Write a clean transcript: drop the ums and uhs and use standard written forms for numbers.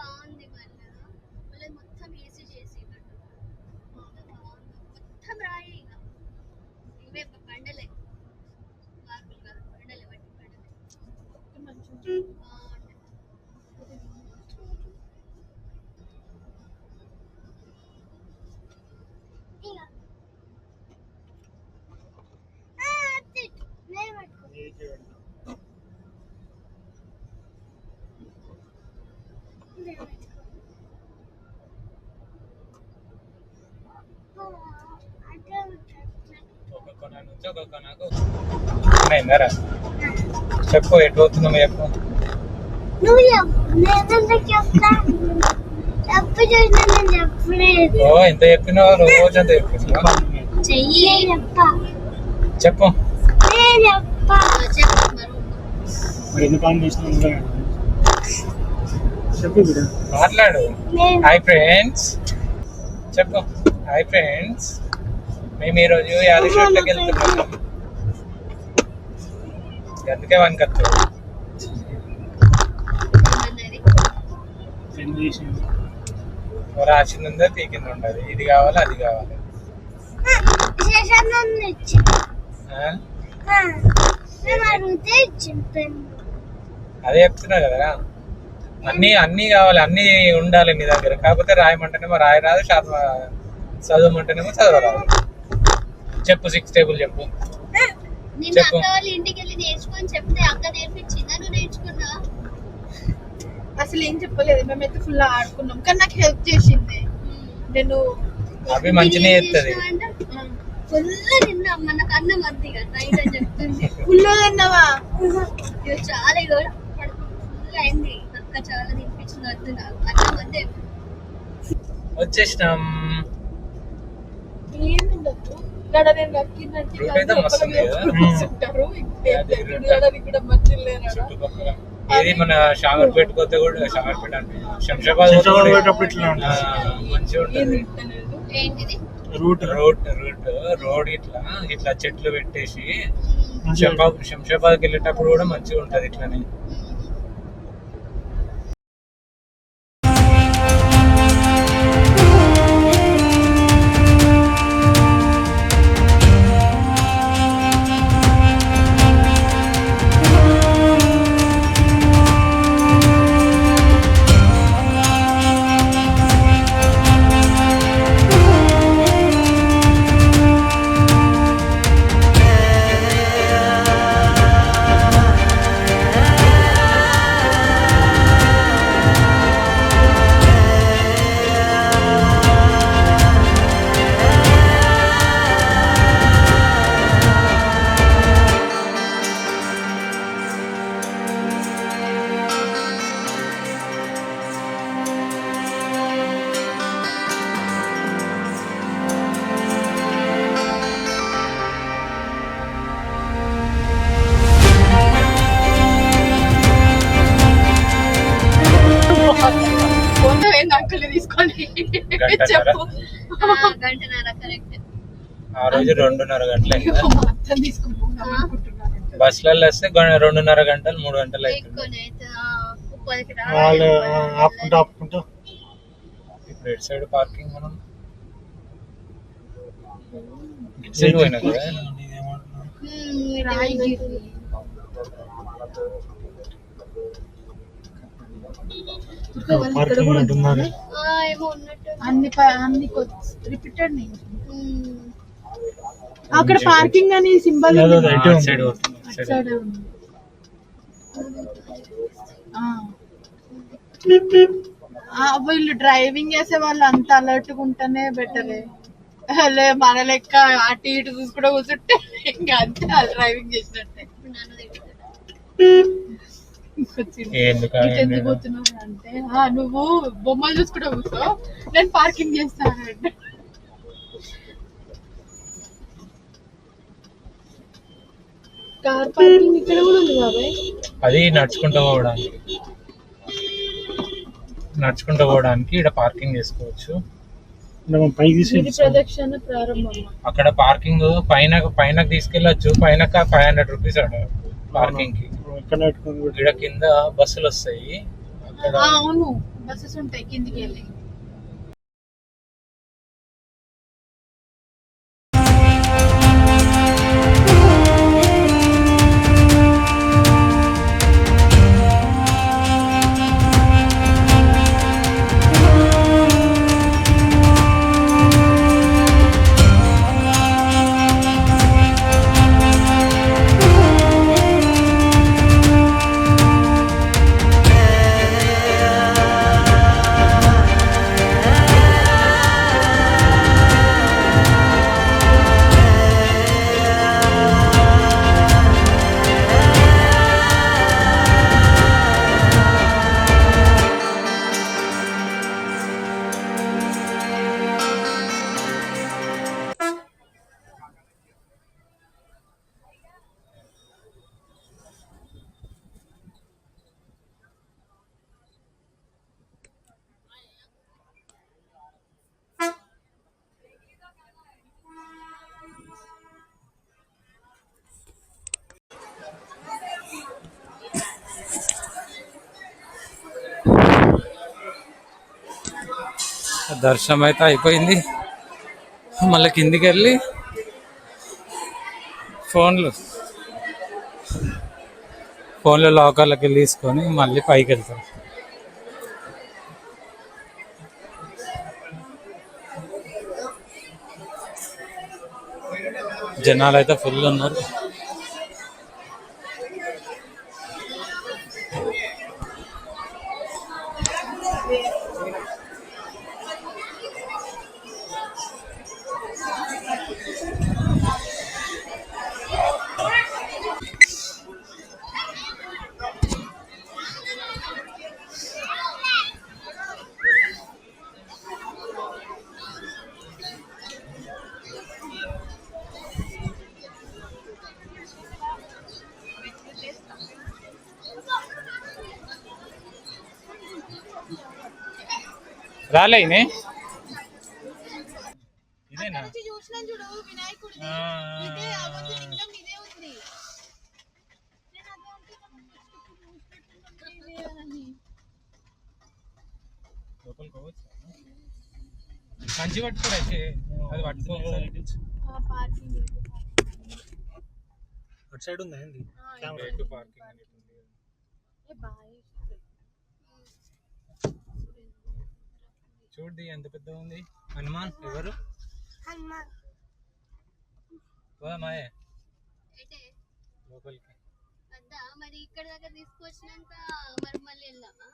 బాగుంది. మళ్ళీ మొత్తం ఏసీ చేసి మొత్తం రాయి. ఇవే బండలే, మార్పులు కాదు, బండలే బట్టి బండలే. చెప్పు ఎటు పోతున్నావు? చెప్పు. ఎంత చెప్పినావు? రోజు అంత చెప్పినావు. చెప్పు. మాట్లాడు. హాయ్ ఫ్రెండ్స్ చెప్పు. హాయ్ ఫ్రెండ్స్, మేము ఈరోజు యాదగిరిగుట్టకి వెళ్తున్నాం. అందుకే వనకత్తు రాసింది ఉందో తీకింది ఉండదు. ఇది కావాలి అది కావాలి. అదే చెప్తున్నా కదా, అన్నీ కావాలి, అన్నీ ఉండాలి నీ దగ్గర. కాకపోతే రాయమంటేనేమో రాయరాదు, చదవమంటేనేమో చదవరాదు. చెప్పు 6 టేబుల్ చెప్పు. చెప్పు. ఇంటికి వెళ్ళి నేర్చుకొని చెప్తే అక్క నేర్పించిందా, నువ్వు నేర్చుకున్నా? అసలు ఏం చెప్పలేదు, మేమైతే ఫుల్ ఆడుకున్నాం. కానీ నాకు హెల్ప్ చేసింది. నేను అవి మంచిగా చేస్తుంది. ఫుల్ తిన్నా, మనకు అన్నం అంతే కదా నైట్ అని చెప్తుంది. ఫుల్ తిన్నావా? చాలా ఫుల్ అయింది. అక్క చాలా తినిపించింది. వద్దు నాకు అన్నం అంతే. వచ్చేసినాం. ఏముండదు గడ, నేను నక్కిందంటే ఇది మన షావర్పేట కొత్త కూడా, షావర్పేట అంటే శంషాబాద్ మంచిగా ఉంటుంది. రోడ్ ఇట్లా చెట్లు పెట్టేసి శంషాబాద్కి వెళ్ళేటప్పుడు కూడా మంచిగా ఉంటది ఇట్లానే. తీసుకోండి. ఆ రోజు 2:30 గంటలు బస్సులలో వస్తే 2:30 గంటలు 3 గంటలు అవుతుంది. ఇప్పుడు ఎటు సైడ్ పార్కింగ్? మనం ఇటు సైడ్ పోయినా కదా. అక్కడ పార్కింగ్ అని సింబల్ వీళ్ళు డ్రైవింగ్ చేసే వాళ్ళు అంత అలర్ట్ గా ఉంటేనే బెటరే. మన లెక్క అటు ఇటు చూసుకుంటూ కూర్చుంటే ఇంకా అంతే డ్రైవింగ్ చేసినట్టే. ఎందుకు పోతున్నావు అంటే, నువ్వు బొమ్మలు చూసుకుంటూ కూర్చో, నేను పార్కింగ్ చేస్తానంటే. కార్ పార్కింగ్ ఇక్కడ కూడా ఉంది బాబాయ్. అది నడుచుకుంటూ పోవడానికి ఇక్కడ పార్కింగ్ చేసుకోవచ్చు. ప్రదక్షిణ ప్రారంభం. అక్కడ పార్కింగ్ పైన తీసుకెళ్ళచ్చు. పైన 500 రూపీస్ పార్కింగ్ కి. ఇక్కడ కింద బస్సులు వస్తాయి. అవును, బస్సెస్ ఉంటాయి కిందికి వెళ్ళి. దర్శనం అయితే అయిపోయింది. మళ్ళీ కిందికి వెళ్ళి ఫోన్లో లాకర్లోకి వెళ్ళి తీసుకొని మళ్ళీ పైకి వెళ్తాం. జనాలు అయితే ఫుల్ ఉన్నారు. రాలే ఇదేనా? చూసినాను చూడు వినాయకుడు ఇదే అవన్నీ లింగం ఇదే ఉంది. కంచి పట్టుకోరైతే అది పట్టుకో. పార్కింగ్ అటు సైడ్ ఉందా ఏంది? పార్కింగ్ చూడండి ఎంత పెద్ద ఉంది. హనుమాన్ ఎవరు? మాయే లోపలికి వద్దా మరి ఇక్కడ దాకా తీసుకొచ్చినాక మరి మళ్ళీ వెళ్దామా?